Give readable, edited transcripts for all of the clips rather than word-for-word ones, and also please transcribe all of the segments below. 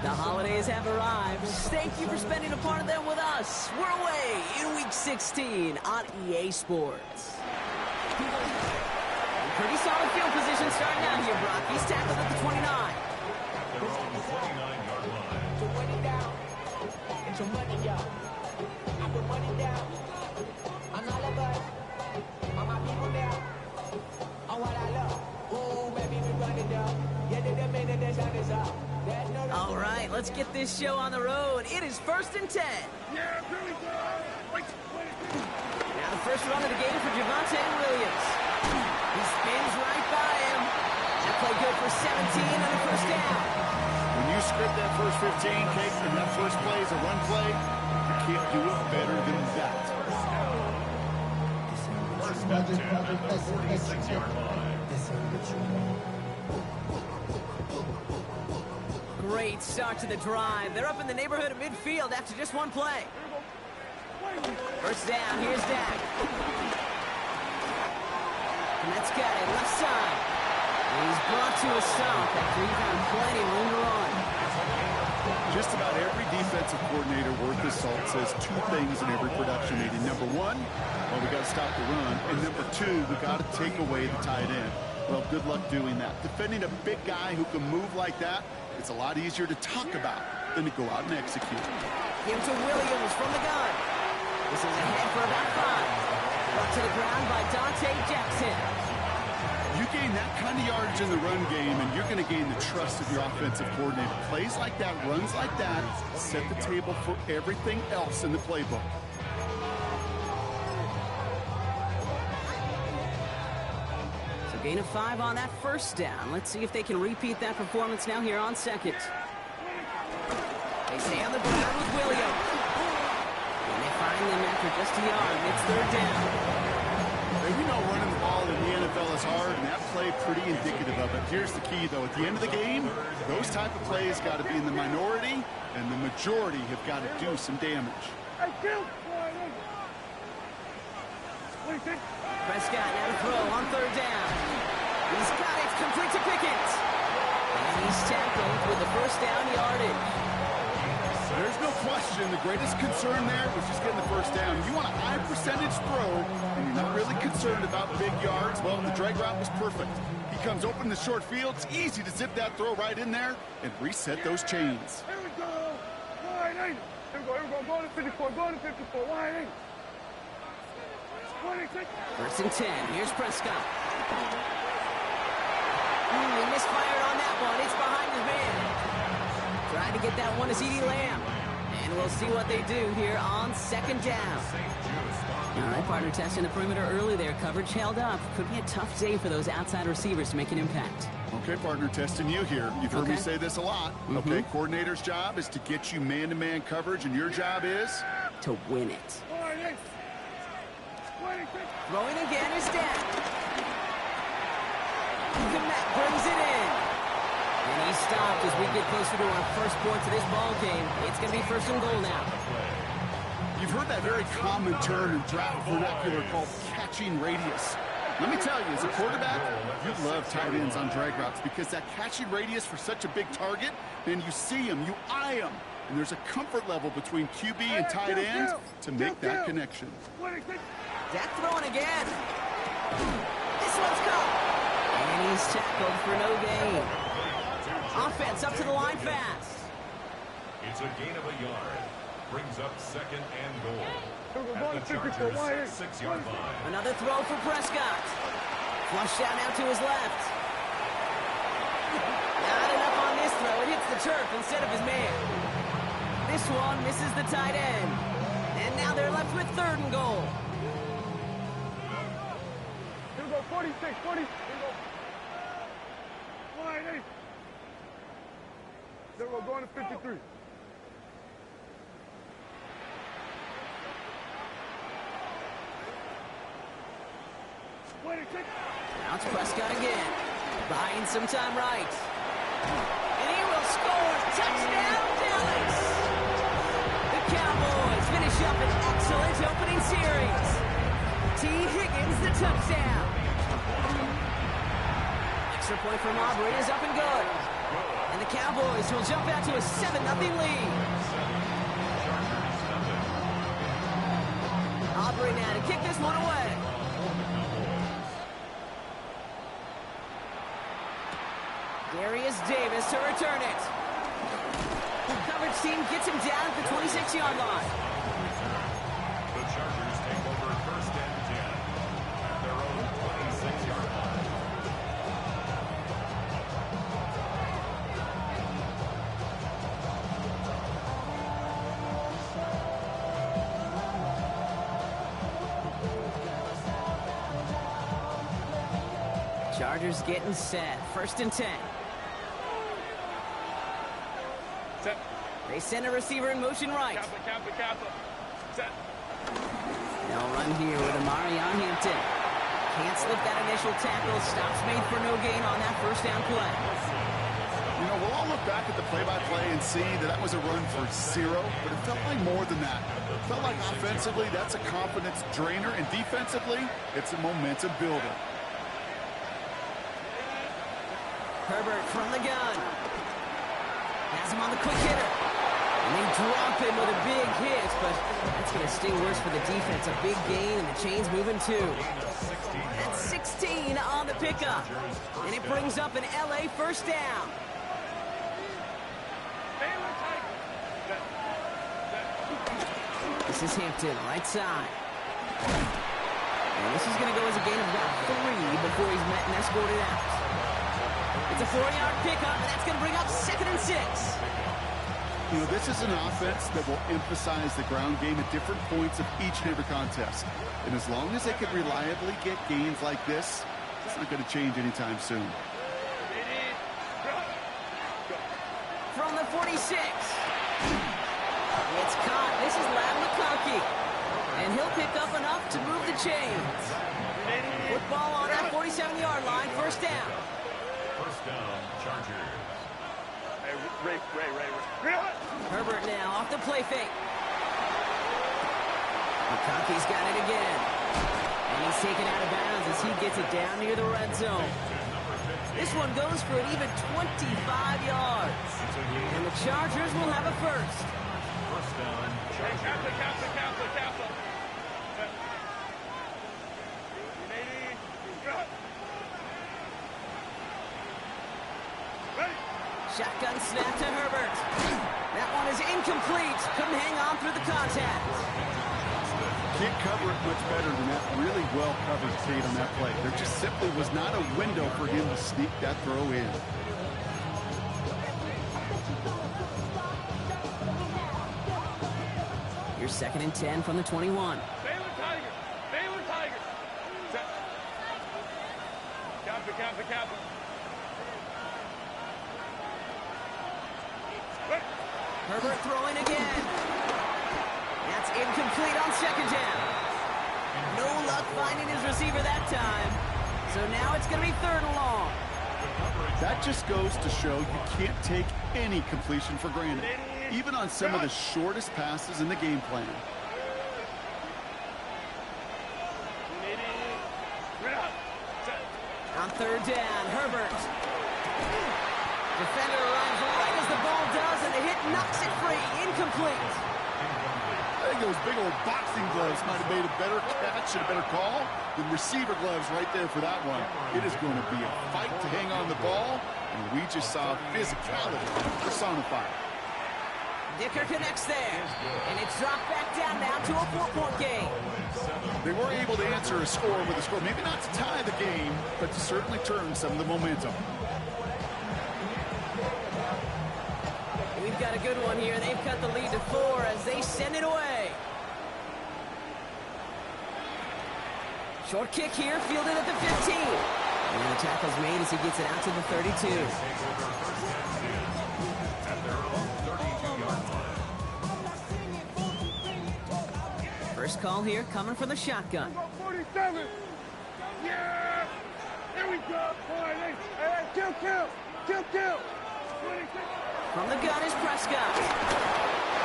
The holidays have arrived. Thank you for spending a part of them with us. We're away in Week 16 on EA Sports. Pretty solid field position starting out here, Brock. He's tackled at the 29. They're on the 29-yard line. So run it down. Get your money up. I put money down. I'm all of us. All my people now. On what I love. Ooh, baby, we run it down. Get in the minute, the sun is up. All right, let's get this show on the road. It is 1st and 10. Yeah, here we go. Now the first run of the game for Javonte Williams. He spins right by him. That play good for 17 on the first down. When you script that first 15, Kate, and that first play is a run play, you can't do it better than that. First and 10 at the 46-yard line. Great start to the drive. They're up in the neighborhood of midfield after just one play. First down, here's Dak. And that's got it, left side. And he's brought to a stop after he found plenty of room to run. Just about every defensive coordinator worth his salt says two things in every production meeting. Number one, well, we got to stop the run. And number two, we got to take away the tight end. Well, good luck doing that. Defending a big guy who can move like that, it's a lot easier to talk about than to go out and execute. Give to Williams from the gun. This is ahead for about 5. Brought to the ground by Dante Jackson. You gain that kind of yardage in the run game, and you're going to gain the trust of your offensive coordinator. Plays like that, runs like that, set the table for everything else in the playbook. So gain of 5 on that first down. Let's see if they can repeat that performance now here on second. They stay on the ground with Williams. And they find them after just a yard. It's 3rd down. You know running the ball in the NFL is hard, and that play pretty indicative of it. Here's the key, though. At the end of the game, those type of plays got to be in the minority, and the majority have got to do some damage. Prescott now to throw on 3rd down. He's got it, complete to Pickett. And he's tackled with the first down yardage. There's no question the greatest concern there was just getting the first down. You want a high percentage throw, and you're not really concerned about big yards. Well, the drag route was perfect. He comes open in the short field. It's easy to zip that throw right in there and reset those chains. Here we go. Wide 8. Here we go. Go to 54. Go to 54. Wide 8. 26. 1st and 10. Here's Prescott. He misfired on that one. It's behind his man. Trying to get that one to CeeDee Lamb. And we'll see what they do here on 2nd down. All right, partner, testing the perimeter early there. Coverage held up. Could be a tough day for those outside receivers to make an impact. Okay, partner, testing you here. You've heard me say this a lot. Okay, coordinator's job is to get you man-to-man coverage, and your job is? To win it. Wide 8. 26. Throwing again is Dak. Matt brings it in. And he's stopped as we get closer to our first points of this ball game. It's going to be 1st and goal now. You've heard that very common term in draft vernacular called catching radius. Let me tell you, as a quarterback, you love tight ends on drag routes because that catching radius for such a big target, then you see him, you eye him, and there's a comfort level between QB and tight end to make that connection. Dak throwing again. This one's caught. And he's tackled for no gain. Offense up to the line fast. It's a gain of a yard. Brings up 2nd and goal. At the 54. Chargers' 6-yard line. Another throw for Prescott. Flushed out now to his left. Not enough on this throw. It hits the turf instead of his man. This one misses the tight end. And now they're left with 3rd and goal. Here we go. 46. 40. Here we go. Wide 8. There we go. Going to 53. Now it's Prescott again. Buying some time right. And he will score. Touchdown, Dallas! The Cowboys finish finish up an excellent opening series. T. Higgins, the touchdown. Extra point from Aubrey is up and good. And the Cowboys will jump out to a 7-0 lead. Aubrey now to kick this one away. Darius Davis to return it. The coverage team gets him down at the 26-yard line. The Chargers take over first and 10 at their own 26-yard line. Chargers getting set. First and 10. Set. They send a receiver in motion right. Kappa. Set. They'll run here with Amari on Hampton. Can't slip that initial tackle. Stops made for no gain on that first down play. You know, we'll all look back at the play-by-play and see that was a run for 0, but it felt like more than that. It felt like offensively, that's a confidence drainer, and defensively, it's a momentum builder. Herbert from the gun. Has him on the quick hitter. And they drop him with a big hit, but that's going to stay worse for the defense. A big gain, and the chain's moving too. That's 16 on the pickup. And it brings up an LA first down. This is Hampton, right side. And this is going to go as a gain of about 3 before he's met and escorted out. It's a 4-yard pickup, and that's going to bring up 2nd and 6. You know, this is an offense that will emphasize the ground game at different points of each and every contest. And as long as they can reliably get gains like this, it's not going to change anytime soon. From the 46. It's caught. This is Lab McConkey. And he'll pick up enough to move the chains. Football on that 47-yard line, first down. First down, Chargers. Hey, Ray. Herbert now off the play fake. McConkey's got it again. And he's taken out of bounds as he gets it down near the red zone. This one goes for an even 25 yards. And the Chargers will have a first. First down, Chargers. Kappa. Shotgun snap to Herbert. That one is incomplete. Couldn't hang on through the contact. Can't cover it much better than that really well-covered Tate on that play. There just simply was not a window for him to sneak that throw in. Here's 2nd and 10 from the 21. Baylor Tigers. Set. Kappa. Herbert throwing again. That's incomplete on 2nd down. No luck finding his receiver that time. So now it's going to be 3rd and long. That just goes to show you can't take any completion for granted, even on some of the shortest passes in the game plan. On 3rd down, Herbert. Defender runs right as the ball does, and the hit knocks it free. Incomplete. I think those big old boxing gloves might have made a better catch and a better call than receiver gloves right there for that one. It is going to be a fight to hang on the ball, and we just saw physicality personified. Dicker connects there, and it's dropped back down now to a 4-point game. They were able to answer a score with a score, maybe not to tie the game, but to certainly turn some of the momentum. We've got a good one here. They've cut the lead to 4 as they send it away. Short kick here, fielded at the 15. And the tackle's made as he gets it out to the 32. First call here coming from the shotgun. 47. Yeah. There we go. Boy, hey, kill. 26. From the gun is Prescott.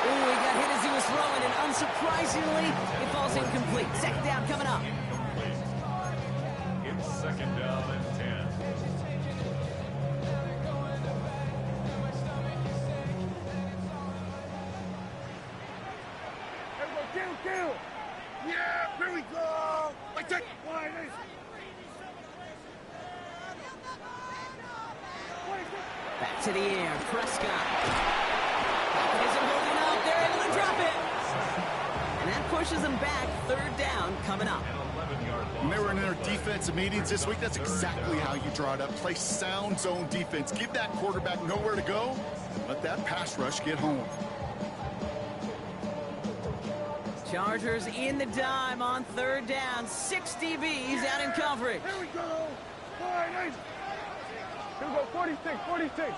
Oh, he got hit as he was throwing, and unsurprisingly, it falls incomplete. Second down coming up. It's second down and 10. Kill! Yeah, here we go! Like that! Wide ace! Back to the air, Prescott. Pocket isn't holding up, they're able to drop it. And that pushes them back, third down coming up. When they were in their defensive meetings this week, that's exactly how you draw it up. Play sound zone defense. Give that quarterback nowhere to go. Let that pass rush get home. Chargers in the dime on third down. 6 DBs out in coverage. Here we go! Wide ace! Here we go, 46, 46.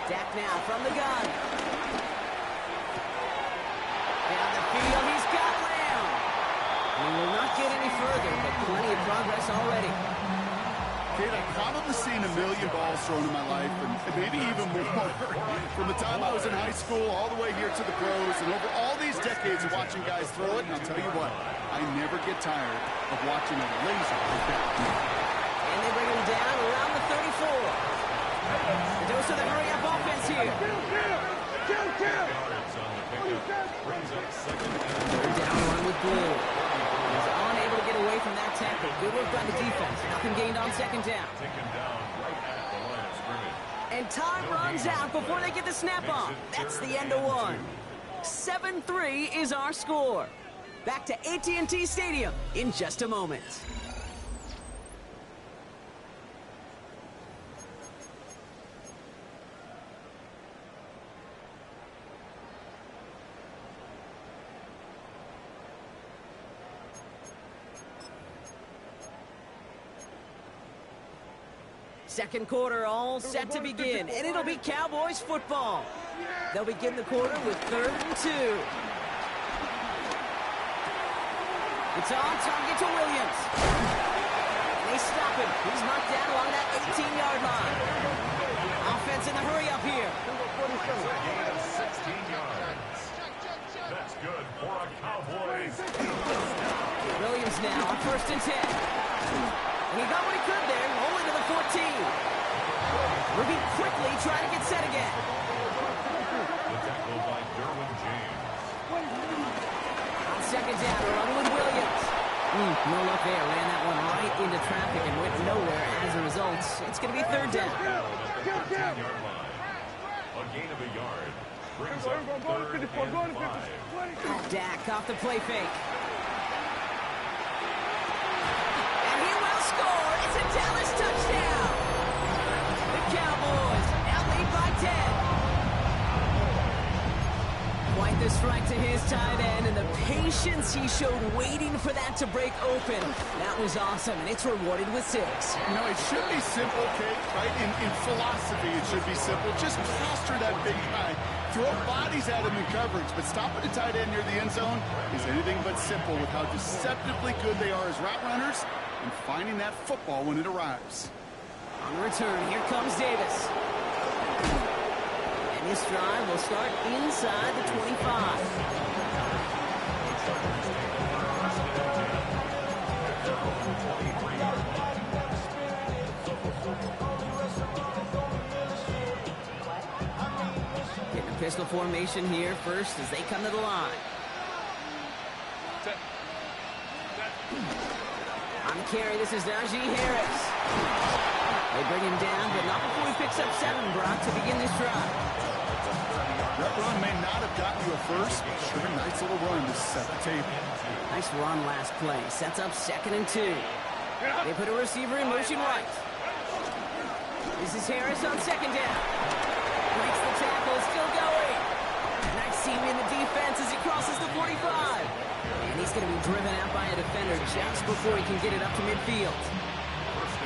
Dak now from the gun. Down the field, he's got Lamb. He will not get any further, but plenty of progress already. Kate, I've probably seen a million balls thrown in my life, and maybe even more. From the time I was in high school all the way here to the pros, and over all these decades of watching guys throw it, and I'll tell you what, I never get tired of watching a laser like that. And they bring him down around the 34. The dose of the hurry-up offense here. Kill! Third down run with Blue. He's unable to get away from that tackle. Good work by the defense. Nothing gained on second down. Taken down right at the line of scrimmage. And time runs out before they get the snap off. That's the end of one. 7-3 is our score. Back to AT&T Stadium in just a moment. Second quarter all set to begin, and it'll be Cowboys football. They'll begin the quarter with 3rd and 2. It's on target to Williams. And they stop him. He's knocked down along that 18-yard line. Offense in the hurry-up here. Gain of 16 yards. That's good for a Cowboys. Williams now on 1st and 10. And he got what he could there, only to the 14. Ruby quickly trying to get set again. The tackle by Derwin James. On second down, run with Williams. No luck there. Ran that one right into traffic and went nowhere. As a result, it's going to be 3rd down. A gain of a yard. Brings up 3rd and 5. Dak off the play fake. And he will score. It's a Dallas touchdown. The Cowboys now lead by 10. Quite the strike to his tight end, and the patience he showed waiting for that to break open. That was awesome, and it's rewarded with 6. You know, it should be simple, Kate, right? In philosophy, it should be simple. Just plaster that big guy. Throw bodies at him in coverage, but stopping a tight end near the end zone is anything but simple with how deceptively good they are as route runners and finding that football when it arrives. On the return, here comes Davis. And this drive will start inside the 25. Getting a pistol formation here first as they come to the line. On the carry, this is Najee Harris. They bring him down, but not before he picks up 7, Brock, to begin this drive. That run may not have gotten you a first, but sure a nice little run to set the table. Nice run last play. Sets up 2nd and 2. They put a receiver in motion right. This is Harris on 2nd down. Breaks the tackle, still going. Nice seam in the defense as he crosses the 45. And he's going to be driven out by a defender just before he can get it up to midfield.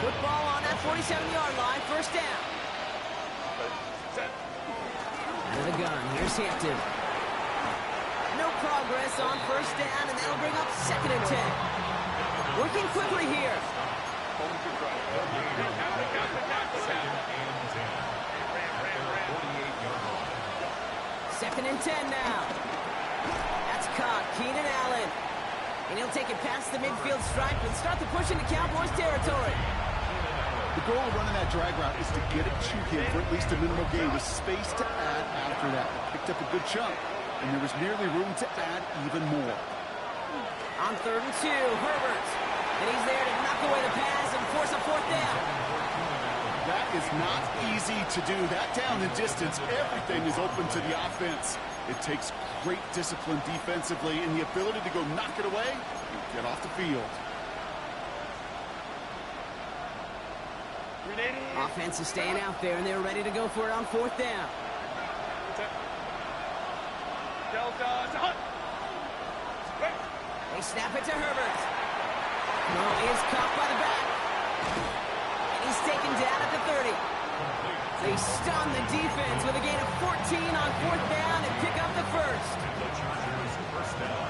Football on that 47-yard line, 1st down. Out of the gun, here's Hampton. No progress on 1st down, and that'll bring up 2nd and 10. Working quickly here. Second and 10 now. That's caught. Keenan Allen. And he'll take it past the midfield stripe and start the push into Cowboys territory. The goal of running that drag route is to get it to him for at least a minimal gain with space to add after that. Picked up a good chunk, and there was nearly room to add even more. On 3rd and 2, Herbert. And he's there to knock away the pass and force a 4th down. That is not easy to do. That down the distance, everything is open to the offense. It takes great discipline defensively and the ability to go knock it away and get off the field. Offense is staying out there, and they're ready to go for it on 4th down. They snap it to Herbert. No, is caught by the back. And he's taken down at the 30. They stun the defense with a gain of 14 on 4th down and pick up the first. The Chargers first down.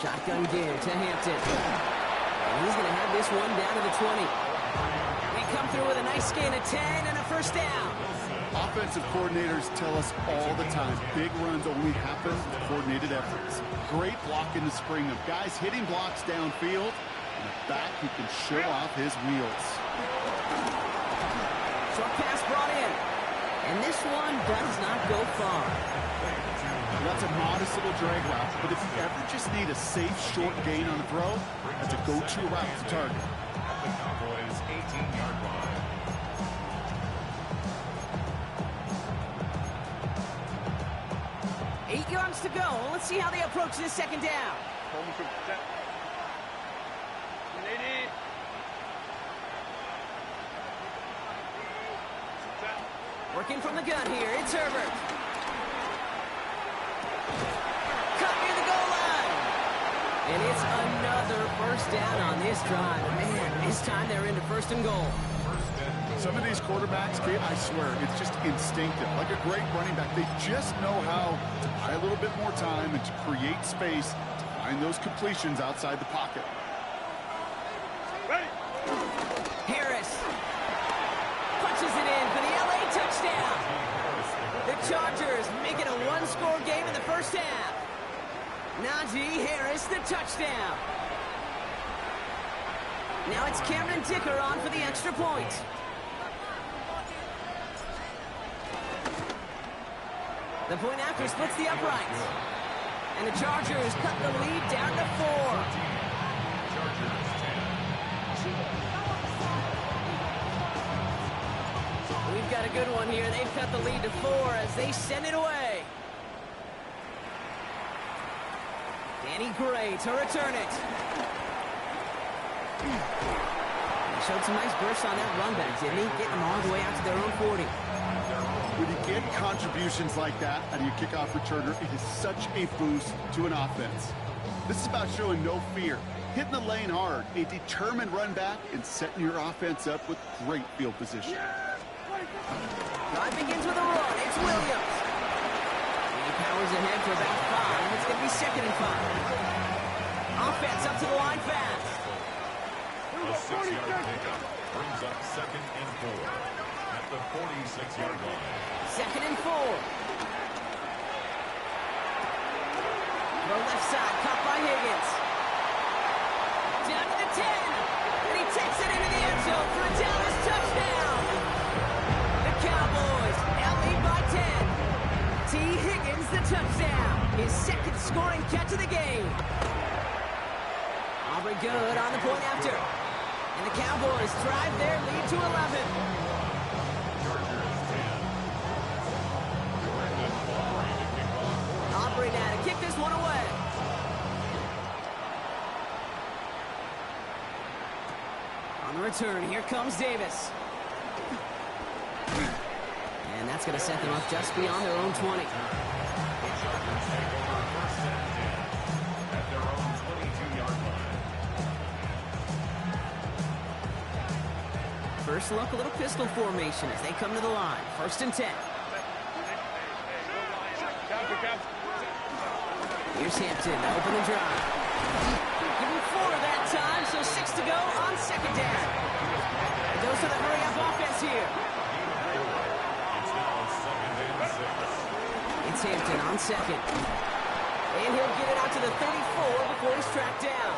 Shotgun give to Hampton. And he's going to have this one down to the 20. They come through with a nice gain of 10 and a first down. Offensive coordinators tell us all the time, big runs only happen with coordinated efforts. Great block in the spring of guys hitting blocks downfield, and a back who can show off his wheels. Short pass brought in. And this one does not go far. That's a modest little drag route, but if you ever just need a safe, short gain on the throw, that's a go-to route to target. At the Cowboys' 18-yard line. Eight yards to go. Let's see how they approach this second down. Working from the gun here. It's Herbert. Cut near the goal line. And it's another first down on this drive. Man, this time they're into 1st and goal. Some of these quarterbacks, Kate, I swear, it's just instinctive. Like a great running back, they just know how to buy a little bit more time and to create space to find those completions outside the pocket. Harris punches it in for the LA touchdown. The Chargers make it a one-score game in the first half. Najee Harris, the touchdown. Now it's Cameron Dicker on for the extra point. The point after splits the uprights. And the Chargers cut the lead down to 4. Chargers 10. We've got a good one here. They've cut the lead to 4 as they send it away. Danny Gray to return it. He showed some nice bursts on that run back, didn't he? Getting them all the way out to their own 40. When you get contributions like that out of your kickoff returner, it is such a boost to an offense. This is about showing no fear, hitting the lane hard, a determined run back, and setting your offense up with great field position. Drive begins with a run. It's Williams. He powers ahead for about 5. It's going to be 2nd and 5. Offense up to the line fast. A 6-yard pickup brings up 2nd and 4 at the 46-yard line. 2nd and 4. The left side, caught by Higgins. Down to the 10. And he takes it into the end zone for a Dallas touchdown. The Cowboys now lead by 10. T. Higgins, the touchdown. His 2nd scoring catch of the game. Aubrey good on the point after. And the Cowboys drive their lead to 11. Aubrey now to kick this one away. On the return, here comes Davis. And that's going to set them up just beyond their own 20. The Chargers take over 1st and 10 at their own 22-yard line. First look, a little pistol formation as they come to the line. 1st and 10. Here's Hampton to open the drive. Give him 4 that time, so 6 to go on second down. It goes to the hurry-up offense here. It's Hampton on second. And he'll get it out to the 34 before he's tracked down.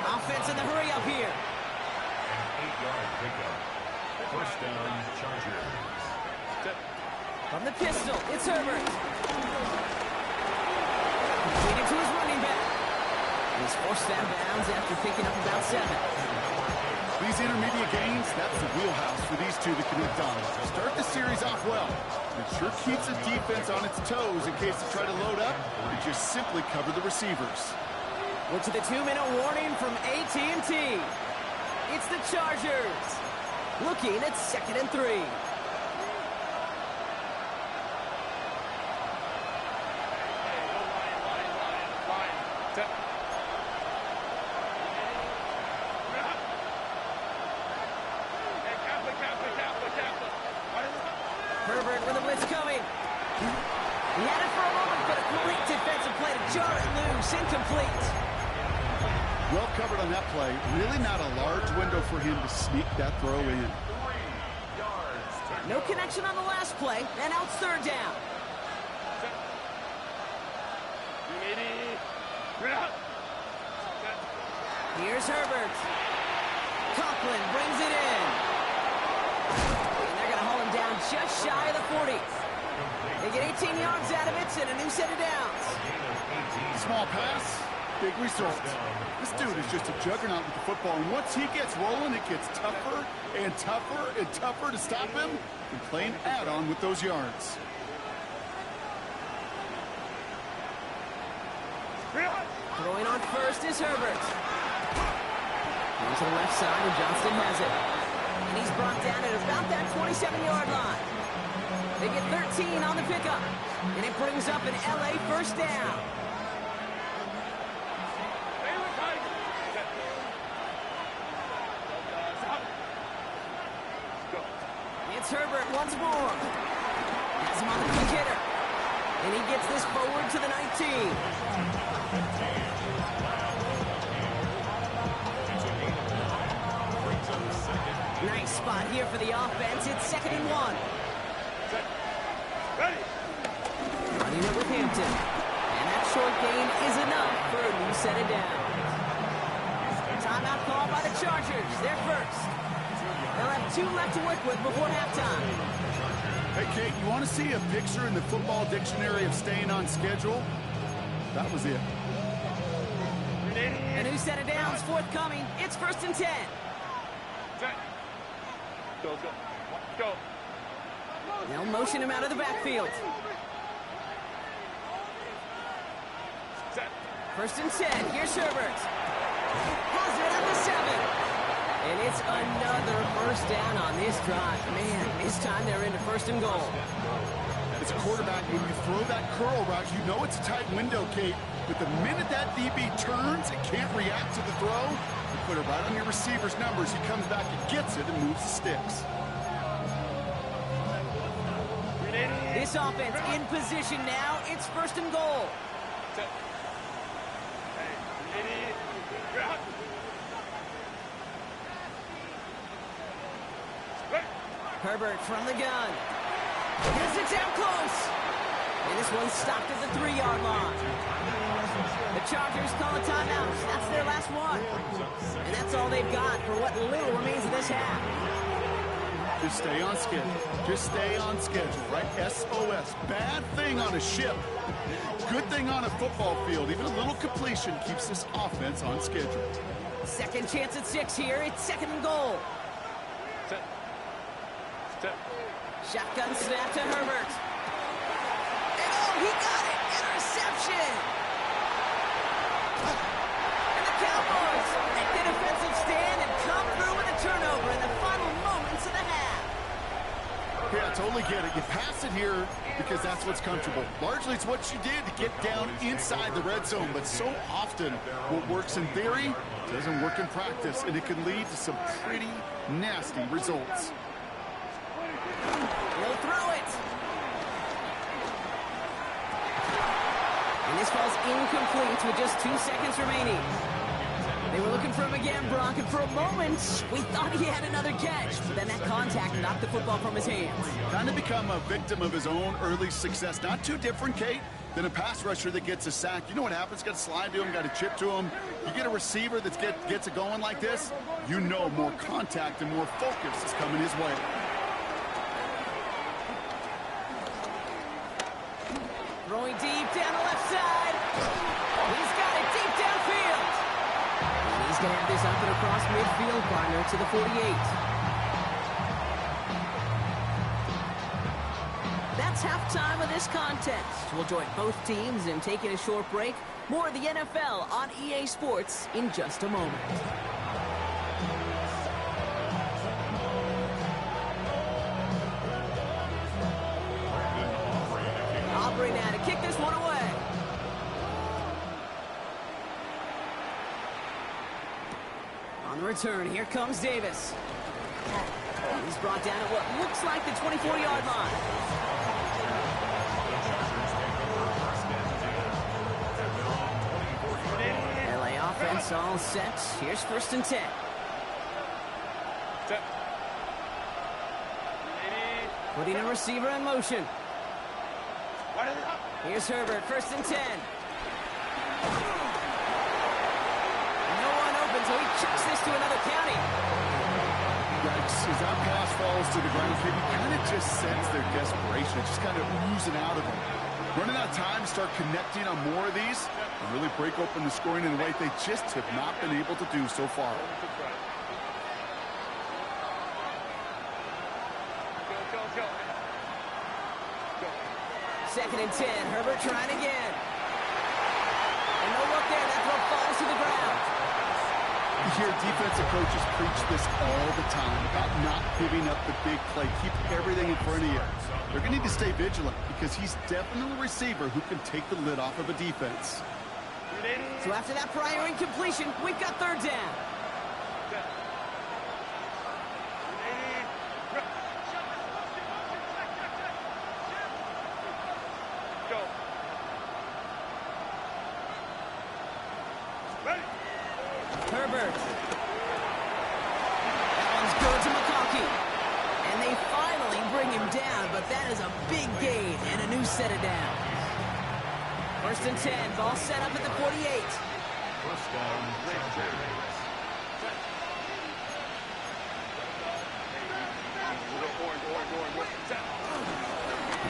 Offense in the hurry-up here. An 8-yard pickup. First down, Chargers. From the pistol, it's Herbert. Completed to his running back. He's forced out of bounds after picking up about 7. These intermediate gains, that's the wheelhouse for these two to connect on. Start the series off well. It sure keeps the defense on its toes in case they try to load up and just simply cover the receivers. Look to the 2-minute warning from AT&T. It's the Chargers. Looking at 2nd and 3. Herbert with a blitz coming. He had it for a moment, but a great defensive play to jar it loose. Incomplete. Well covered on that play. Really not a large window for him to sneak that throw in. No connection on the last play, and out 3rd down. Here's Herbert. Conklin brings it in. And they're going to haul him down just shy of the 40. They get 18 yards out of it and a new set of downs. Small pass, big result. This dude is just a juggernaut with the football, and once he gets rolling, it gets tougher and tougher and tougher to stop him and play an add-on with those yards. Throwing on first is Herbert. Going to the left side, and Johnston has it. And he's brought down at about that 27-yard line. They get 13 on the pickup, and it brings up an LA first down. It's Herbert once more. Has him on the quick hitter. And he gets this forward to the 19. Nice spot here for the offense. It's 2nd and 1. Running it with Hampton. And that short gain is enough for a new set of downs. Timeout call by the Chargers. They're first. They'll have 2 left to work with before halftime. Hey, Kate, you want to see a picture in the football dictionary of staying on schedule? That was it. A new set of downs forthcoming. It's 1st and 10. Go. They'll motion him out of the backfield. 1st and 10. Here's Herbert. Has it at the 7. And it's another first down on this drive. Man, this time they're into 1st and goal. As a quarterback, when you throw that curl route, you know it's a tight window, Kate. But the minute that DB turns and can't react to the throw, you put it right on your receiver's numbers. He comes back and gets it and moves the sticks. This offense in position now. It's 1st and goal. Herbert from the gun. Gets it down close. And this one's stopped at the 3-yard line. The Chargers call a timeout. That's their last one. And that's all they've got for what little remains of this half. Just stay on schedule. Just stay on schedule, right? SOS. Bad thing on a ship. Good thing on a football field. Even a little completion keeps this offense on schedule. Second chance at 6 here. It's 2nd and goal. Shotgun snap to Herbert. And oh, he got it! Interception! And the Cowboys make the defensive stand and come through with a turnover in the final moments of the half. Yeah, I totally get it. You pass it here because that's what's comfortable. Largely it's what you did to get down inside the red zone, but so often what works in theory doesn't work in practice, and it can lead to some pretty nasty results. He'll throw it. And this ball's incomplete with just 2 seconds remaining. They were looking for him again, Brock, and for a moment, we thought he had another catch. But then that contact knocked the football from his hands. Kind of become a victim of his own early success. Not too different, Kate, than a pass rusher that gets a sack. You know what happens? Got to slide to him, got to chip to him. You get a receiver that gets it going like this, you know more contact and more focus is coming his way. Throwing deep down the left side. He's got it deep downfield. And he's going to have this up and across midfield, partner, to the 48. That's halftime of this contest. We'll join both teams in taking a short break. More of the NFL on EA Sports in just a moment. Aubrey now to kick this one away. On the return, here comes Davis. He's brought down at what looks like the 24-yard line. LA offense all set. Here's 1st and 10. Putting a receiver in motion. Here's Herbert, 1st and 10. No one open, so he chucks this to another county. Yikes, as that pass falls to the ground, you kind of just sense their desperation. It's just kind of oozing out of them. Running out of time to start connecting on more of these and really break open the scoring in a way they just have not been able to do so far. 2nd and 10. Herbert trying again. And no look there. That throw falls to the ground. You hear defensive coaches preach this all the time about not giving up the big play. Keep everything in front of you. They're going to need to stay vigilant because he's definitely a receiver who can take the lid off of a defense. So after that prior incompletion, we've got 3rd down. Herbert. That one's good to McConkey. And they finally bring him down, but that is a big gain and a new set of downs. 1st and 10. Ball set up at the 48. First down,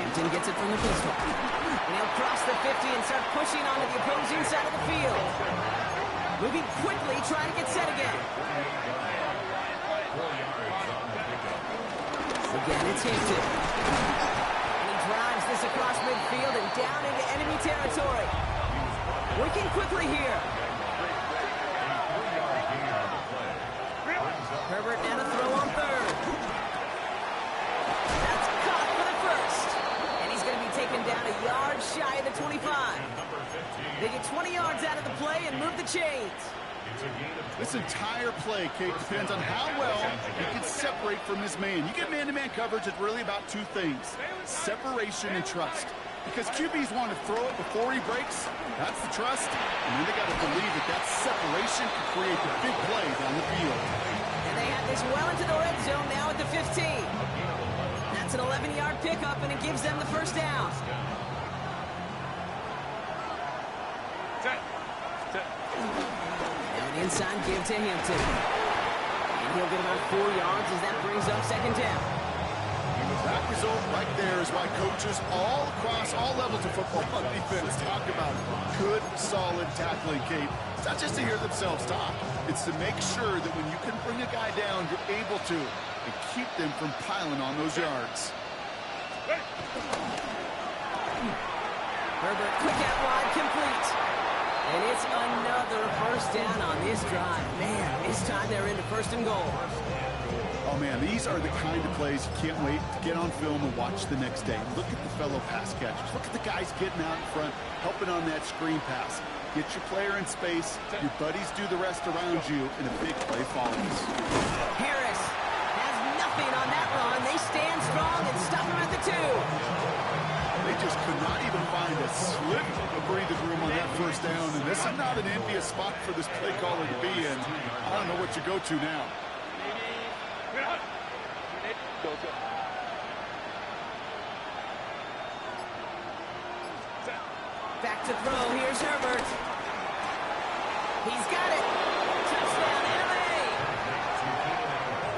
Hampton gets it from the pistol. And he'll cross the 50 and start pushing onto the opposing side of the field. Moving quickly, trying to get set again. Again, it's Hampton. And he drives this across midfield and down into enemy territory. Working quickly here. Herbert now to throw on 3rd. That's caught for the 1st. And he's going to be taken down a yard shy of the 25. They get 20 yards out of the play and move the chains. This entire play, Kate, depends on how well he can separate from his man. You get man-to-man coverage, it's really about 2 things: separation and trust. Because QBs want to throw it before he breaks. That's the trust. And then they got to believe that that separation can create the big play down the field. And they have this well into the red zone now at the 15. That's an 11-yard pickup, and it gives them the 1st down. Now an inside give to Hampton. And he'll get about 4 yards as that brings up 2nd down. That result right there is why coaches all across all levels of football on defense talk about good, solid tackling, Kate. It's not just to hear themselves talk. It's to make sure that when you can bring a guy down, you're able to and keep them from piling on those yards. Herbert, quick out wide, complete. And it's another 1st down on this drive. Man, this time they're into 1st and goal. Oh, man, these are the kind of plays you can't wait to get on film and watch the next day. Look at the fellow pass catchers. Look at the guys getting out in front, helping on that screen pass. Get your player in space, your buddies do the rest around you, and a big play follows. Harris has nothing on that run. They stand strong and stop him at the 2. They just could not even find a slip of breathing room on that first down, and this is not an envious spot for this play caller to be in. I don't know what you go to now. Back to throw. Here's Herbert. He's got it. Touchdown, LA.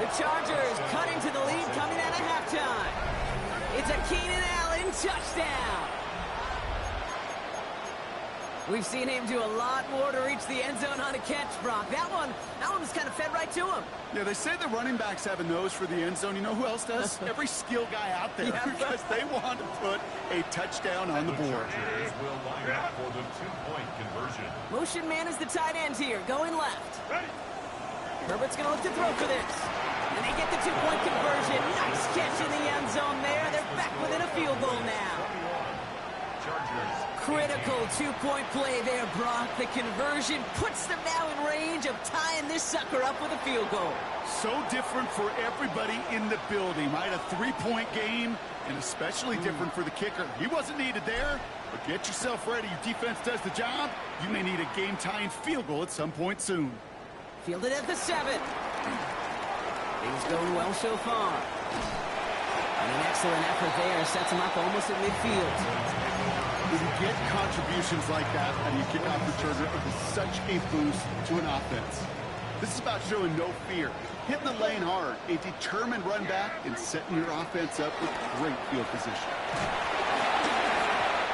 The Chargers cutting to the lead coming out of halftime. It's a Keenan Allen touchdown. We've seen him do a lot more to reach the end zone on a catch, Brock. That one was kind of fed right to him. Yeah, they say the running backs have a nose for the end zone. You know who else does? Every skill guy out there, because they want to put a touchdown on the board. Chargers will line up for the two-point conversion. Motion man is the tight end here, going left. Herbert's going to look to throw for this. And they get the two-point conversion. Nice catch in the end zone there. They're back within a field goal now. Chargers. Critical two-point play there, Brock. The conversion puts them now in range of tying this sucker up with a field goal. So different for everybody in the building, right? A three-point game, and especially different for the kicker. He wasn't needed there, but get yourself ready. Your defense does the job. You may need a game-tying field goal at some point soon. Fielded at the 7. Things going well so far. And an excellent effort there sets him up almost at midfield. When you get contributions like that out of your kickoff returner, it is such a boost to an offense. This is about showing no fear, hitting the lane hard, a determined run back, and setting your offense up with great field position.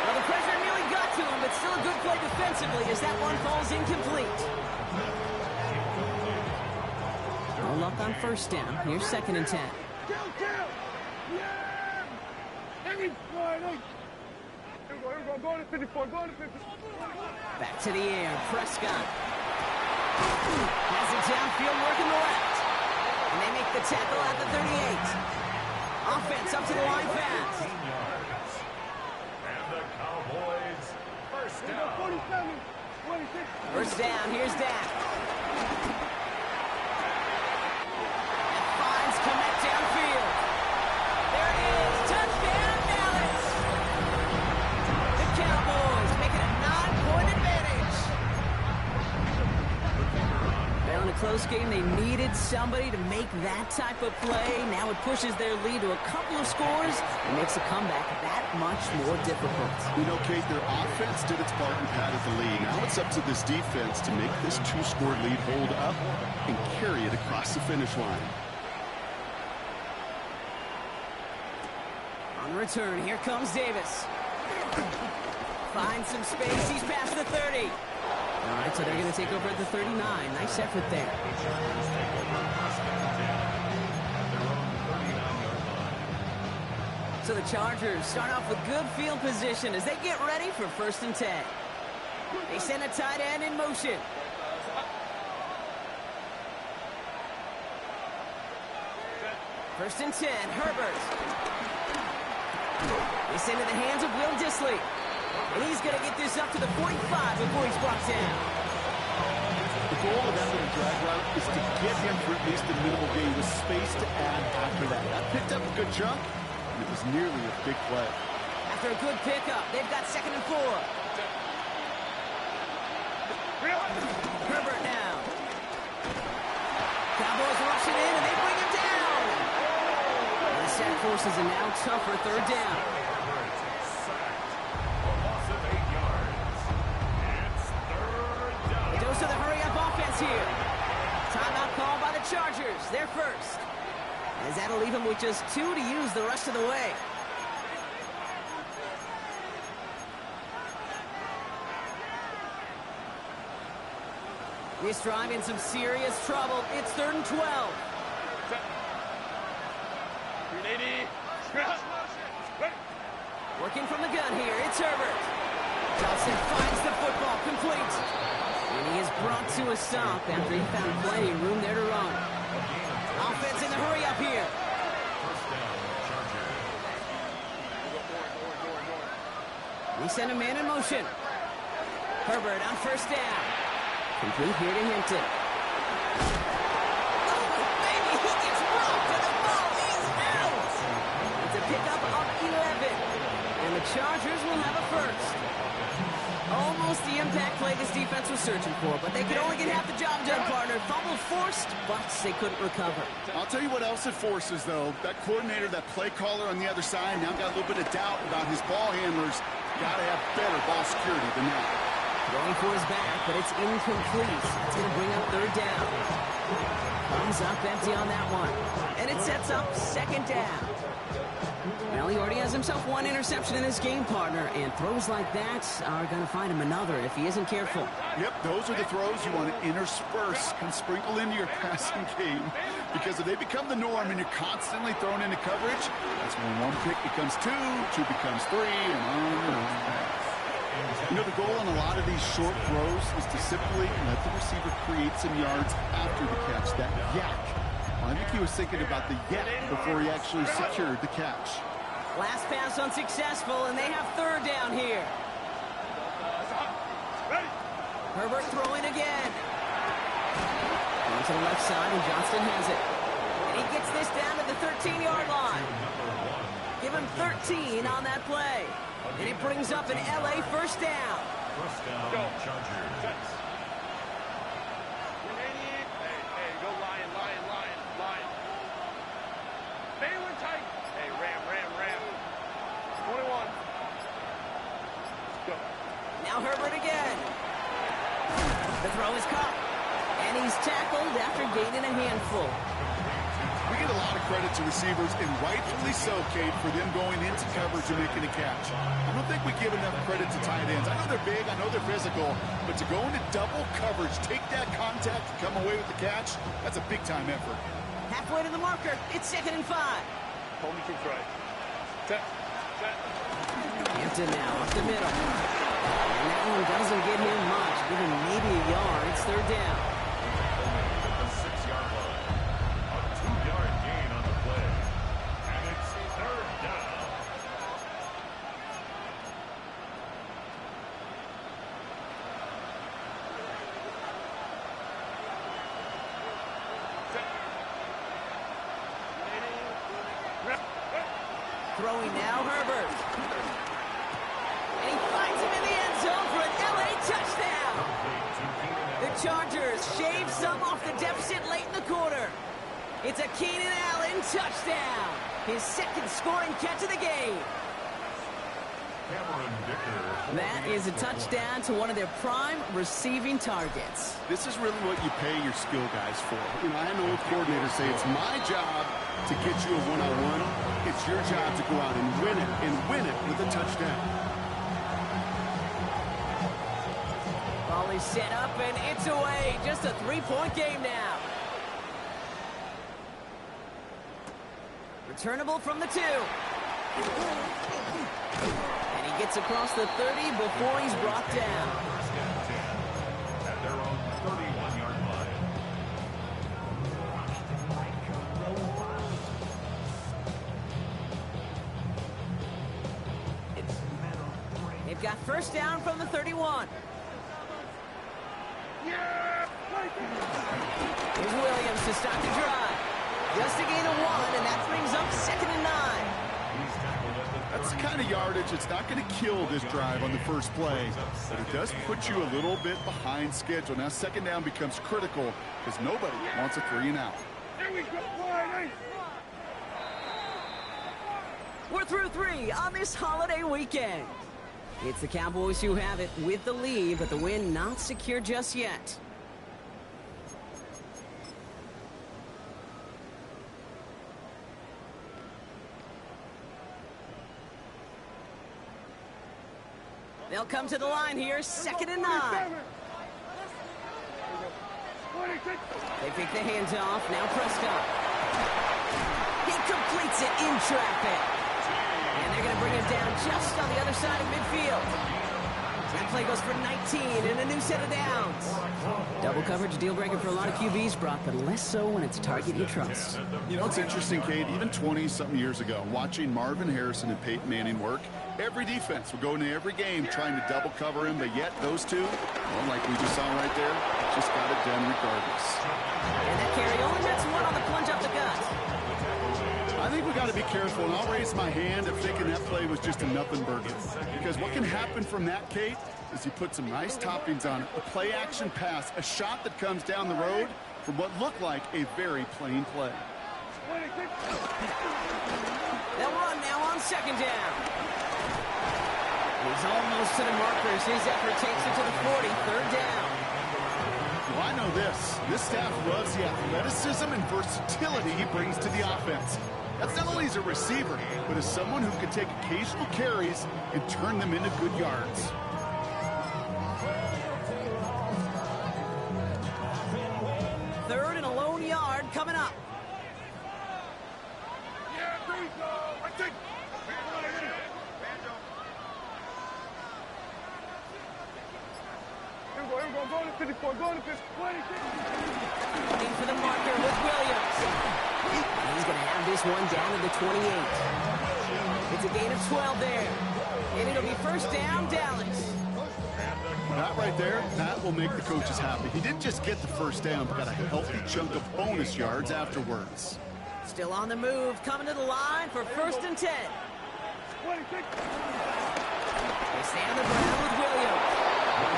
Well, the pressure nearly got to him, but still a good play defensively as that one falls incomplete. No luck on first down. Here's 2nd and 10. Go to 54, go to 54. Back to the air, Prescott. Has it downfield, working the left. And they make the tackle at the 38. Offense up to the line pass. And the Cowboys, first down. 47, 26. First down, here's Dak. And finds Kmet downfield. There it is, touchdown Dallas. The Cowboys making a 9-point advantage. Well, in a close game, they needed somebody to make that type of play. Now it pushes their lead to a couple of scores and makes a comeback that much more difficult. You know, Kate, their offense did its part and padded the lead. Now it's up to this defense to make this 2-score lead hold up and carry it across the finish line. On return, here comes Davis. Finds some space. He's past the 30. All right, so they're going to take over at the 39. Nice effort there. So the Chargers start off with good field position as they get ready for 1st and 10. They send a tight end in motion. First and 10, Herbert. They send it in the hands of Will Dissly. And he's going to get this up to the 45 before he's brought down. The goal of that little drag route is to get him for at least a minimal gain with space to add after that. That picked up a good chunk, and it was nearly a big play. After a good pickup, they've got 2nd and 4. Herbert now. Cowboys rushing in, and they bring him down. And the sack forces a now tougher 3rd down. A dose of the hurry-up offense here. Timeout called by the Chargers. They're first. As that'll leave them with just 2 to use the rest of the way. This drive in some serious trouble. It's 3rd and 12. 380. Working from the gun here, it's Herbert. Johnson finds the football, complete. And he is brought to a stop after he found plenty of room there to run. Offense in the hurry up here. We send a man in motion. Herbert on 1st down. Complete here to Hinton. Oh, baby, he gets rocked and the ball is out. It's a pickup of 11. And the Chargers will have a first. play this defense was searching for, but they could only get half the job done, partner. Fumble forced, but they couldn't recover. I'll tell you what else it forces, though. That coordinator, that play caller on the other side, now got a little bit of doubt about his ball handlers. Got to have better ball security than that. Going for his back, but it's incomplete. It's going to bring up third down. Comes up empty on that one. And it sets up second down. Well, he already has himself one interception in his game, partner, and throws like that are going to find him another if he isn't careful. Yep, those are the throws you want to intersperse and sprinkle into your passing game, because if they become the norm and you're constantly thrown into coverage, that's when one pick becomes two becomes three, and on and on. You know, the goal on a lot of these short throws is to simply let the receiver create some yards after the catch, that yak. Well, I think he was thinking about the yak before he actually secured the catch. Last pass unsuccessful, and they have third down here. Herbert throwing again. Going to the left side, and Johnston has it. And he gets this down to the 13-yard line. Give him 13 on that play. And it brings up an LA first down. First down, Chargers. Hey, go Lion. Stay one tight. Hey, Ram. 21. Go. Now Herbert again. The throw is caught. And he's tackled after gaining a handful. We get a lot of credit to receivers, and rightfully so, Kate, for them going into coverage and making a catch. I don't think we give enough credit to tight ends. I know they're big, I know they're physical, but to go into double coverage, take that contact, and come away with the catch, that's a big-time effort. Halfway to the marker. It's 2nd and 5. Hold me to right. Set. Hampton now up the middle. And that one doesn't get him much. Give him maybe a yard. It's third down. The 6-yard line. A 2-yard gain on the play. And it's third down. Throwing now, Herbert. And he finds him in the end zone for an LA touchdown. The Chargers shave some off the deficit late in the quarter. It's a Keenan Allen touchdown. His second scoring catch of the game. That is a touchdown to one of their prime receiving targets. This is really what you pay your skill guys for. You know, I had an old coordinator say it's my job to get you a one-on-one. It's your job to go out and win it with a touchdown. Ball is set up, and it's away. Just a 3-point game now. Returnable from the 2. And he gets across the 30 before he's brought down. First and 10 at their own 31-yard line. They've got first down from the 31. Here's Williams to start the drive. Just a gain of 1, and that brings up 2nd and 9. That's the kind of yardage it's not going to kill this drive on the first play, but it does put you a little bit behind schedule. Now second down becomes critical because nobody wants a 3-and-out. Here we go. Lion. We're through 3 on this holiday weekend. It's the Cowboys who have it with the lead, but the win not secure just yet. They'll come to the line here, 2nd and 9. They pick the hands off, now Prescott. He completes it in traffic. And they're going to bring him down just on the other side of midfield. That play goes for 19 and a new set of downs. Double coverage deal breaker for a lot of QBs, Brock, but less so when it's a target you trust. You know, it's interesting, Kate, even 20-something years ago, watching Marvin Harrison and Peyton Manning work, every defense would go into every game trying to double cover him, but yet those two, well, like we just saw right there, just got it done regardless. And that carry only gets 1 on the plunge up the gut. I think we got to be careful, and I'll raise my hand if thinking that play was just a nothing burger. Because what can happen from that, Kate, is he put some nice toppings on it. A play-action pass, a shot that comes down the road from what looked like a very plain play. They'll run now on second down. He's almost to the markers. His effort takes it to the 40, third down. Well, I know this. This staff loves the athleticism and versatility he brings to the offense. That's not only as a receiver, but as someone who can take occasional carries and turn them into good yards. Third and a lone yard coming up. Go to 54, go to 54. Looking for the marker with Williams. He's going to have this one down to the 28. It's a gain of 12 there. And it'll be first down, Dallas. That right there, that will make the coaches happy. He didn't just get the first down, but got a healthy chunk of bonus yards afterwards. Still on the move, coming to the line for first and 10. They stay on the ground with Williams.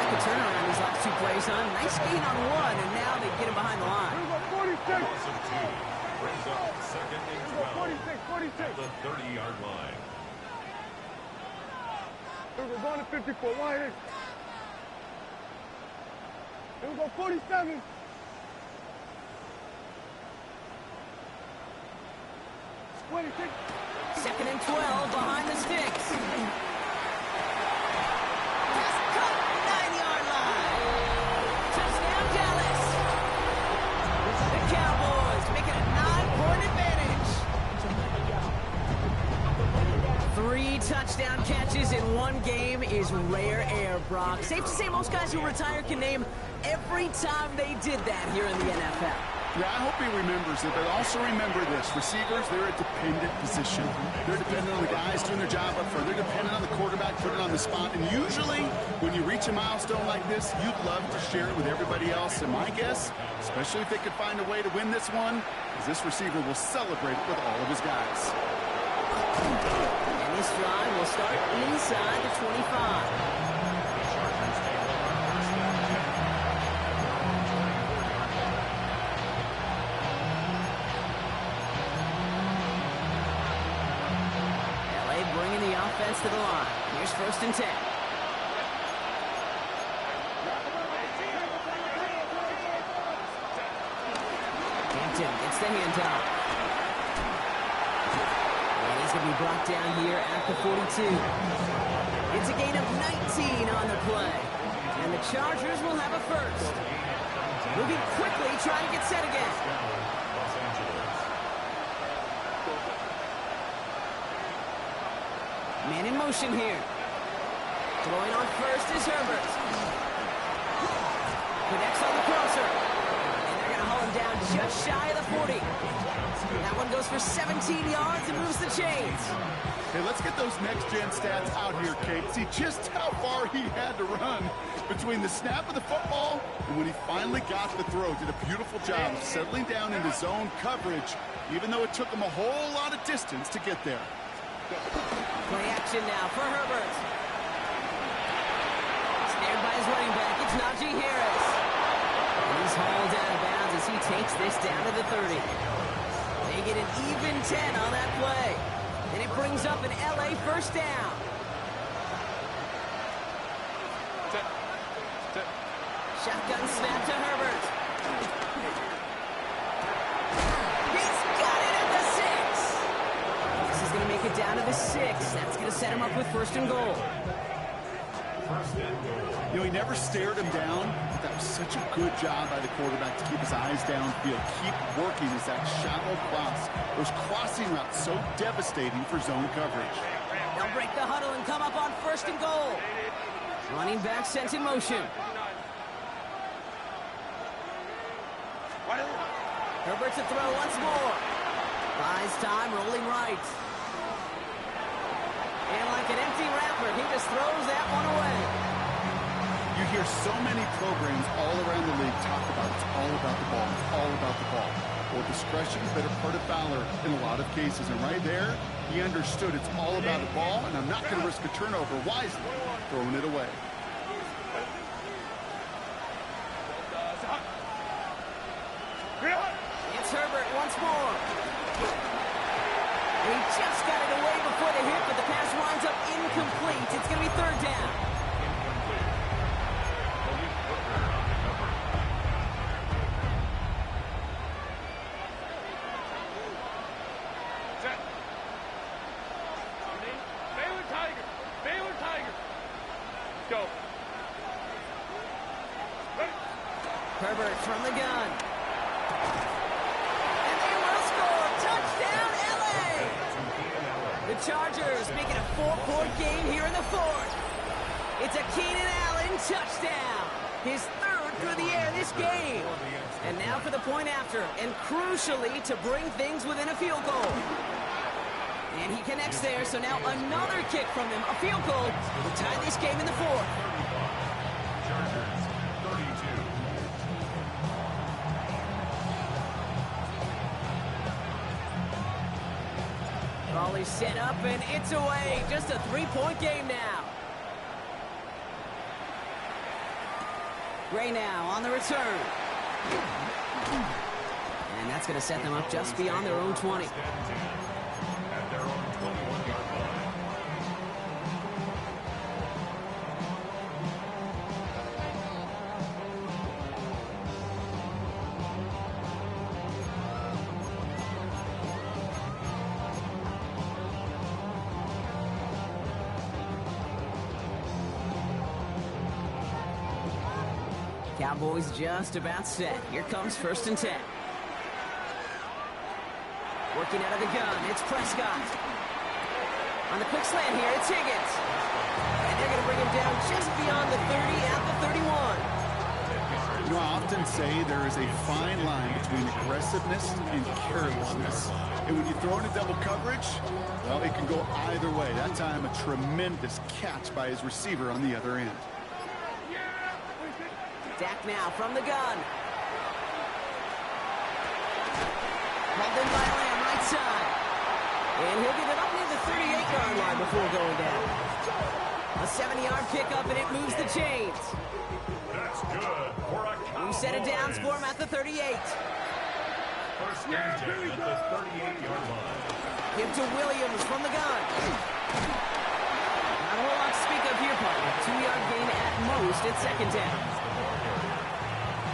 The turnaround these last two plays on. Nice gain on one, and now they get him behind the line. Awesome 2. Brings up second and 12 at the 30-yard line. We're going to 54. Why is? Here we go, 47. Second and 12 behind the sticks. Just cut 9-yard line. Touchdown, Dallas. The Cowboys making a 9-point advantage. 3 touchdown catches in one game is rare air, Brock. Safe to say most guys who retire can name every time they did that here in the NFL. Yeah, I hope he remembers it, but also remember this. Receivers, they're a dependent position. They're dependent on the guys doing their job up front. They're dependent on the quarterback putting it on the spot. And usually, when you reach a milestone like this, you'd love to share it with everybody else. And my guess, especially if they could find a way to win this one, is this receiver will celebrate it with all of his guys. And this drive will start inside the 25. Bringing the offense to the line. Here's first and 10. Hampton gets the handoff. And he's going to be brought down here at the 42. It's a gain of 19 on the play. And the Chargers will have a first. Moving quickly, trying to get set again. Man in motion here. Throwing on first is Herbert. Connects on the crosser. And they're going to haul him down just shy of the 40. That one goes for 17 yards and moves the chains. Hey, let's get those next-gen stats out here, Kate. See just how far he had to run between the snap of the football and when he finally got the throw. Did a beautiful job of settling down into zone coverage, even though it took him a whole lot of distance to get there. Play action now for Herbert. Snared by his running back, it's Najee Harris. And he's hauled out of bounds as he takes this down to the 30. They get an even 10 on that play. And it brings up an LA first down. Shotgun snap to Herbert. Going to make it down to the 6. That's going to set him up with first and goal. You know, he never stared him down, but that was such a good job by the quarterback to keep his eyes downfield, keep working as that shallow cross. Those crossing routes so devastating for zone coverage. They'll break the huddle and come up on first and goal. Running back sent in motion. Herbert to throw once more. Buys time, rolling right. And like an empty wrapper, he just throws that one away. You hear so many programs all around the league talk about it's all about the ball, it's all about the ball. Well, discretion is better part of valor in a lot of cases. And right there, he understood it's all about the ball, and I'm not going to risk a turnover wisely, throwing it away. He just got it away before the hit, but the pass winds up incomplete. It's going to be third down. Incomplete. Malik Hooker on the cover. Set. Baylor Tiger. Baylor Tiger. Go. Ready. Herbert from the gun. And they will score. Touchdown, LA! The Chargers making a 4-point game here in the fourth. It's a Keenan Allen touchdown. His third through the air this game. And now for the point after. And crucially, to bring things within a field goal. And he connects there, so now another kick from him. A field goal will tie this game in the fourth. Chargers 32. Ball is set up, and it's away. Just a 3-point game now. Gray now on the return. And that's going to set them up just beyond their own 20. At their own 21-yard line. Cowboys just about set. Here comes 1st and 10. Working out of the gun, it's Prescott. On the quick slant here, it's Higgins. And they're going to bring him down just beyond the 30 at the 31. You know, I often say there is a fine line between aggressiveness and carelessness. And when you throw in a double coverage, well, it can go either way. That time, a tremendous catch by his receiver on the other end. Dak now from the gun. Held in by Lamb, right side. And he'll get it up near the 38-yard line before going down. A 70-yard pickup, and it moves the chains. That's good for a Cowboys. We set it down, score him at the 38. First and 10 at the 38-yard line. Give to Williams from the gun. Not a whole lot to speak of here, partner. 2-yard gain at most at second down.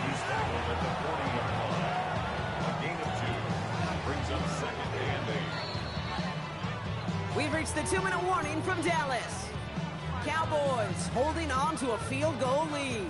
He's tackled at the 40-yard line. A gain of 2 brings up second and 8. We've reached the 2-minute warning from Dallas. Cowboys holding on to a field goal lead.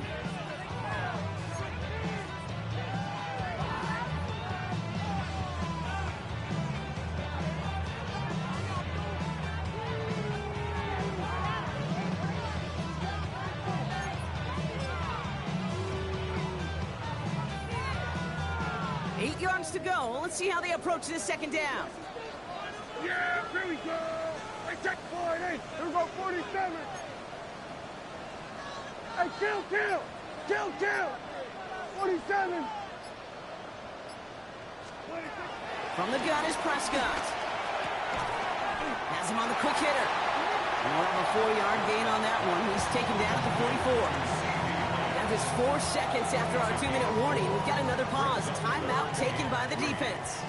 Eight yards to go. Let's see how they approach this second down. Yeah, here we go. Hey, check 48. Here we go, 47. Hey, kill. 47. 26. From the gun is Prescott. Has him on the quick hitter. And we'll have a 4-yard gain on that one. He's taken down at the 44. Now just 4 seconds after our 2-minute warning, we've got another pause. Timeout taken by the defense.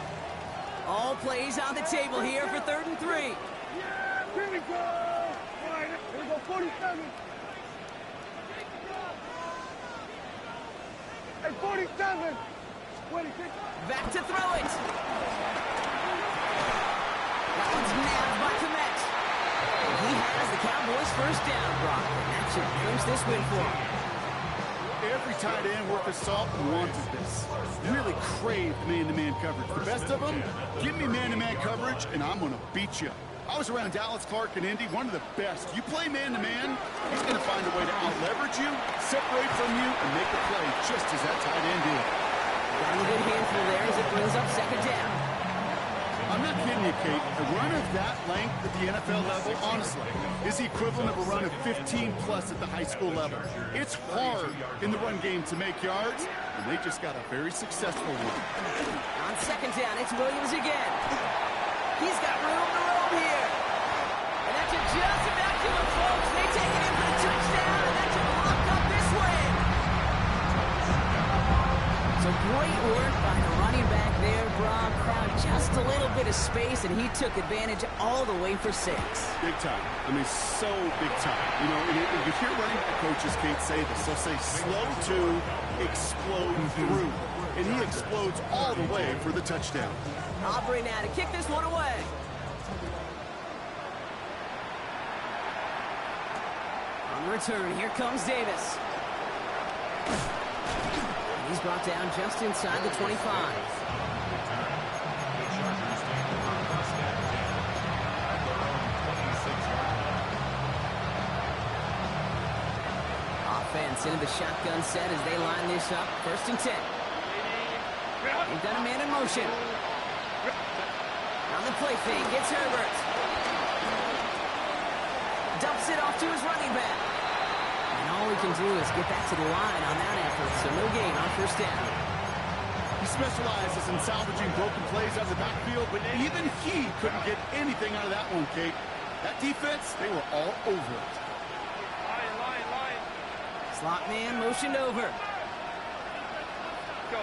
All plays on the table here for 3rd and 3. Yeah, here we go. All right, here we go, 47. Hey, 47. 26. Back to throw it. That one's nabbed by Komet. He has the Cowboys' first down, Brock. And that should clinch this win for him. Every tight end worth of salt wanted this. Really craved man-to-man coverage. The best of them, give me man-to-man coverage, and I'm going to beat you. I was around Dallas Clark and Indy, one of the best. You play man-to-man, he's going to find a way to out-leverage you, separate from you, and make a play just as that tight end did. Got a good handful there as it brings up second down. I'm not kidding you, Kate. A run of that length at the NFL level, honestly, is the equivalent of a run of 15-plus at the high school level. It's hard in the run game to make yards, and they just got a very successful one. On second down, it's Williams again. He's got room to roam here. And that should just about do it, folks. They take it in for the touchdown, and that should lock up this win. So great work by the running back there, Brock. Found just a little bit of space, and he took advantage all the way for 6. Big time. I mean, so big time. You know, and you hear running back coaches, Kate, say this. They'll say slow to explode through. And he explodes all the way for the touchdown. Aubrey now to kick this one away. On the return, here comes Davis. And he's brought down just inside the 25. Offense into the shotgun set as they line this up. 1st and 10. They've got a man in motion. On the play fake, gets Herbert. Dumps it off to his running back. And all we can do is get back to the line on that effort, so no gain on 1st down. He specializes in salvaging broken plays out of the backfield, but even he couldn't get anything out of that one, Kate. That defense, they were all over it. Line. Slot man motioned over. Go.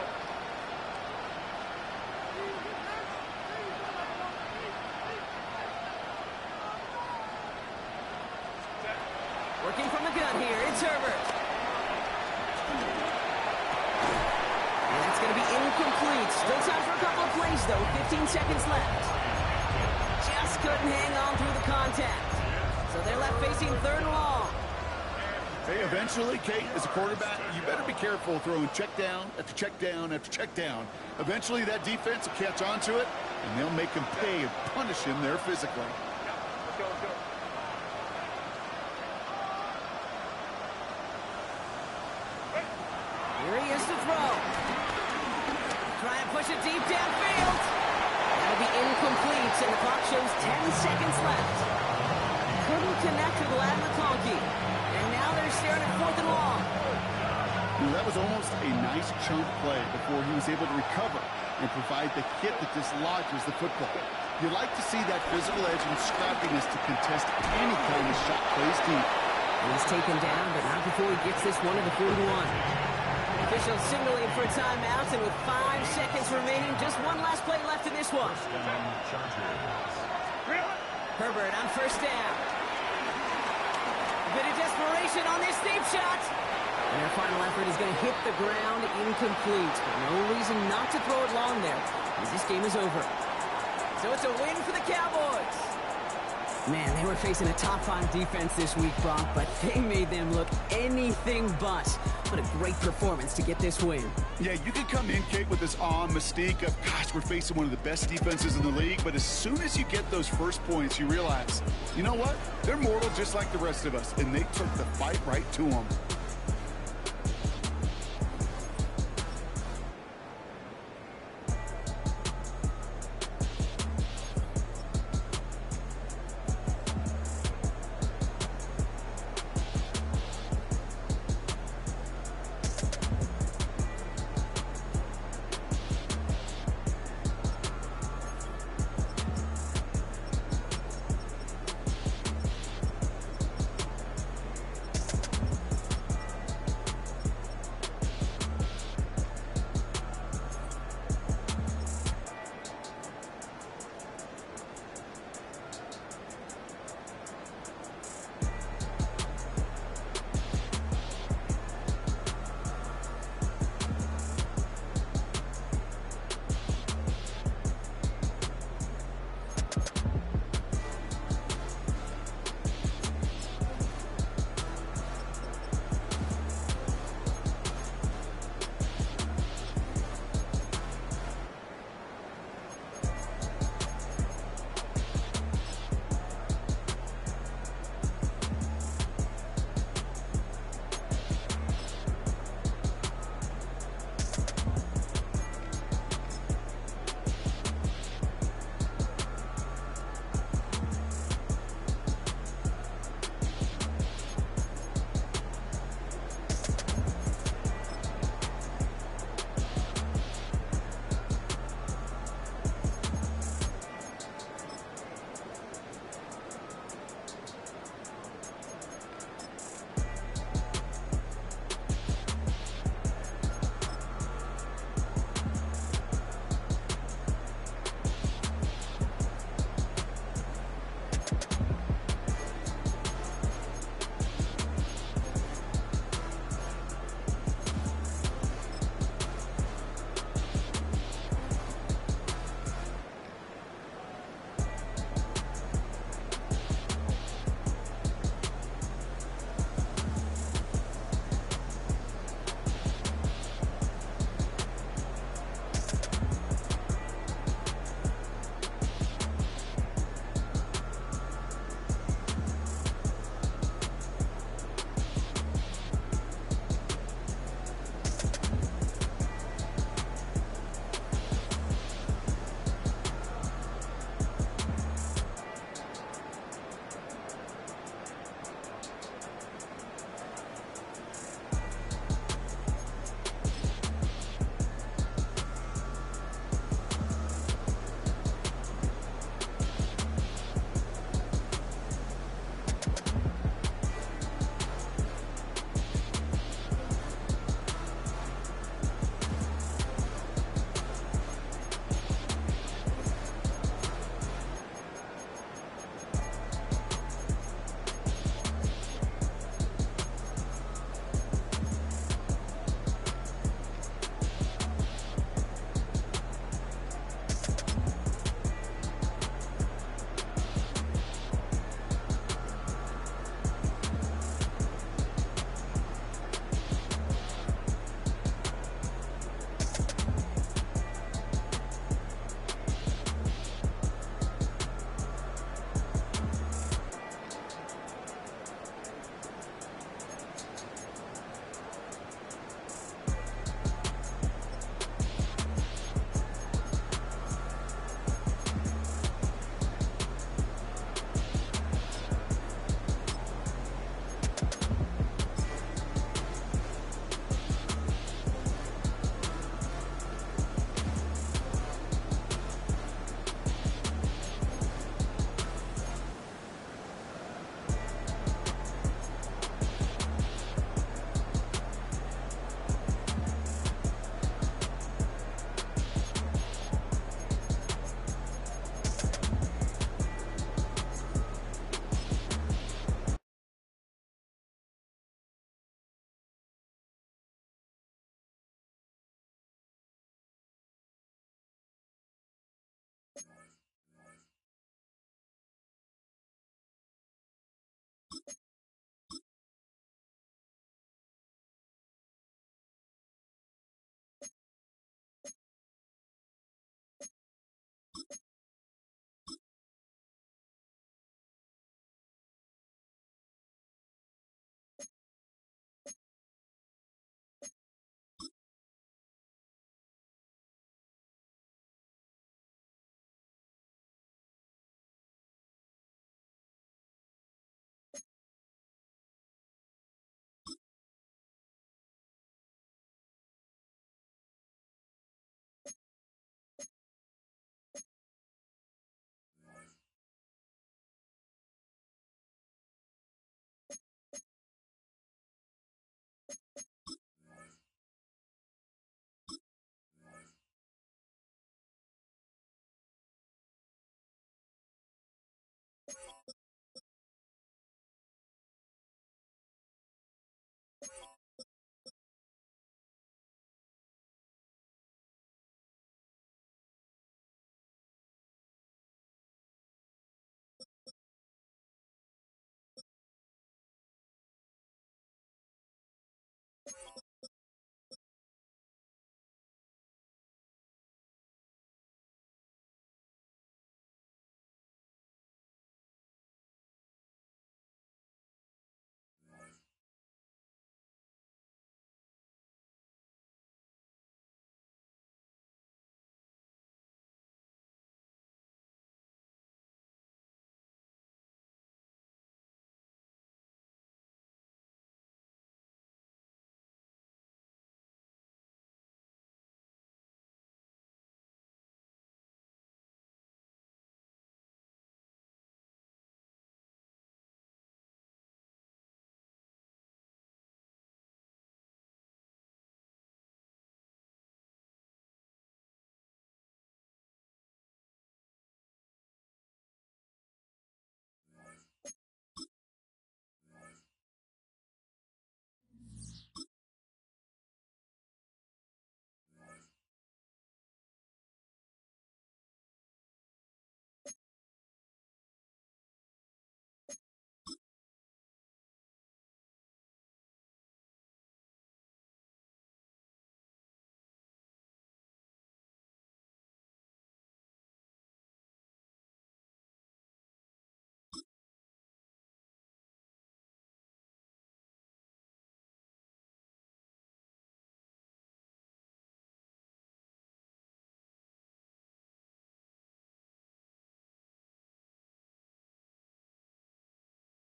Working from the gun here, it's Herbert. And that's going to be incomplete. Still time for a couple of plays, though. 15 seconds left. Just couldn't hang on through the contact. So they're left facing 3rd and long. Hey, eventually, Kate, as a quarterback, you better be careful throwing check down after check down after check down. Eventually, that defense will catch on to it, and they'll make him pay and punish him there physically. Let's go. Here he is to throw. Try and push it deep downfield. That'll be incomplete, and the clock shows 10 seconds left. Couldn't connect with Lad McConkey. And now they're staring at 4th and long. That was almost a nice chunk play before he was able to recover and provide the hit that dislodges the football. You like to see that physical edge and scrappiness to contest any kind of shot plays deep. He's taken down, but not before he gets this one to the 41. Officials signaling for a timeout, and with 5 seconds remaining, just one last play left in this one. Herbert on 1st down. A bit of desperation on this deep shot. And their final effort is going to hit the ground incomplete. But no reason not to throw it long there, as this game is over. So it's a win for the Cowboys. Man, they were facing a top-5 defense this week, Brock, but they made them look anything but. What a great performance to get this win. Yeah, you can come in, Kate, with this awe and mystique of, gosh, we're facing one of the best defenses in the league, but as soon as you get those first points, you realize, you know what? They're mortal just like the rest of us, and they took the fight right to them.